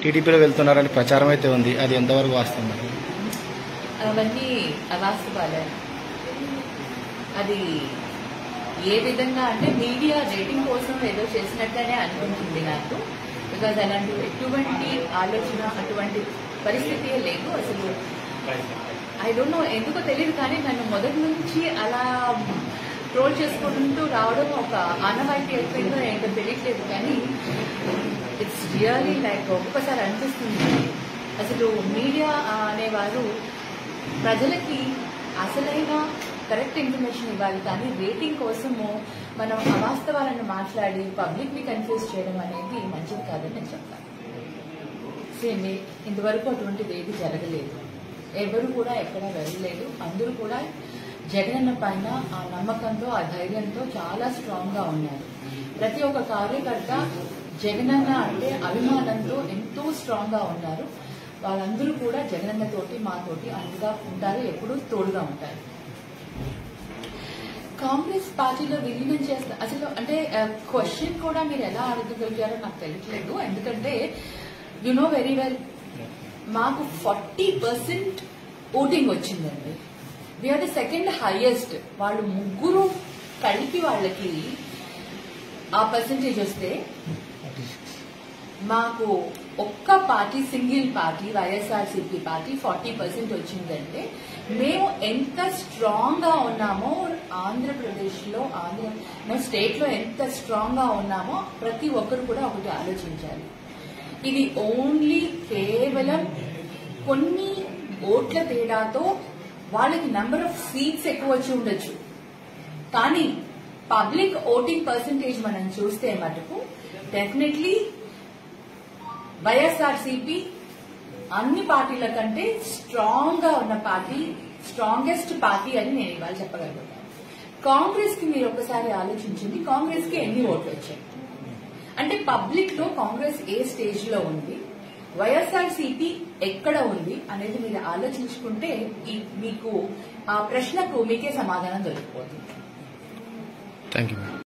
టీడీపీలో వెళ్తున్నారని ప్రచారం అయితే ఉంది, అది ఎంతవరకు వాస్తవం? అవన్నీ అవాస్తవాలే. అది ఏ విధంగా అంటే మీడియా రేటింగ్ కోసం ఏదో చేసినట్టుగానే అనిపించింది నాకు. బికాజ్ అలాంటి ఎటువంటి ఆలోచన, అటువంటి పరిస్థితి లేదు అసలు. ఐ డోంట్ నో, ఎందుకో తెలియదు, కానీ నన్ను మొదటి నుంచి అలా ట్రోల్ చేసుకుంటూ రావడం ఒక ఆనవాయితీ అయిపోయిందో ఏంటో తెలియట్లేదు. కానీ ఇట్స్ రియల్లీ లైక్ ఒక్కసారి అనిపిస్తుంది అసలు మీడియా అనేవారు ప్రజలకి అసలైన కరెక్ట్ ఇన్ఫర్మేషన్ ఇవ్వాలి, కానీ రేటింగ్ కోసము మనం అవాస్తవాలను మాట్లాడి పబ్లిక్ ని కన్ఫ్యూజ్ చేయడం అనేది మంచిది కాదని నేను చెప్తాను. సేమ్ ఇంతవరకు అటువంటిది ఏది జరగలేదు, ఎవరు కూడా ఎక్కడ వెళ్ళలేదు. అందరూ కూడా జగనన్న పైన ఆ నమ్మకంతో, ఆ ధైర్యంతో చాలా స్ట్రాంగ్ గా ఉన్నారు. ప్రతి ఒక్క కార్యకర్త జగనన్న అంటే అభిమానంతో ఎంతో స్ట్రాంగ్ గా ఉన్నారు. వాళ్ళందరూ కూడా జగనన్న తోటి, మాతోటి అండగా ఉంటారు, ఎప్పుడూ తోడుగా ఉంటారు. కాంగ్రెస్ పార్టీలో విలీనం చేస్తా అసలు అంటే క్వశ్చన్ కూడా మీరు ఎలా అడగగలిగారో నాకు తెలియట్లేదు. ఎందుకంటే యు నో వెరీ వెల్, మాకు 40% ఓటింగ్ వచ్చిందండి. We're the second highest. వాళ్ళు ముగ్గురు కలిపి వాళ్ళకి ఆ పర్సంటేజ్ వస్తే, మాకు ఒక్క party, single party YSRCP party 40% వచ్చిందంటే మేము ఎంత స్ట్రాంగ్ గా ఉన్నామో, ఆంధ్రప్రదేశ్ లో స్టేట్ లో ఎంత స్ట్రాంగ్ గా ఉన్నామో ప్రతి ఒక్కరు కూడా ఒకటి ఆలోచించాలి. ఇది ఓన్లీ కేవలం కొన్ని ఓట్ల తేడాతో వాళ్ళకి నంబర్ ఆఫ్ సీట్స్ ఎక్కువ వచ్చి ఉండొచ్చు, కానీ పబ్లిక్ ఓటింగ్ పర్సంటేజ్ మనం చూస్తే మటుకు డెఫినెట్లీ వైఎస్ఆర్సీపీ అన్ని పార్టీల కంటే స్ట్రాంగ్ గా ఉన్న పార్టీ, స్ట్రాంగెస్ట్ పార్టీ అని నేను ఇవాళ చెప్పగలుగుతాను. కాంగ్రెస్ కి మీరు ఒకసారి ఆలోచించింది, కాంగ్రెస్ కి ఎన్ని ఓట్లు వచ్చాయి అంటే పబ్లిక్ లో కాంగ్రెస్ ఏ స్టేజ్ లో ఉంది, వైఎస్ఆర్సీపీ ఎక్కడ ఉంది అనేది మీరు ఆలోచించుకుంటే మీకు ఆ ప్రశ్నకు మీకే సమాధానం దొరికిపోతుంది. Thank you.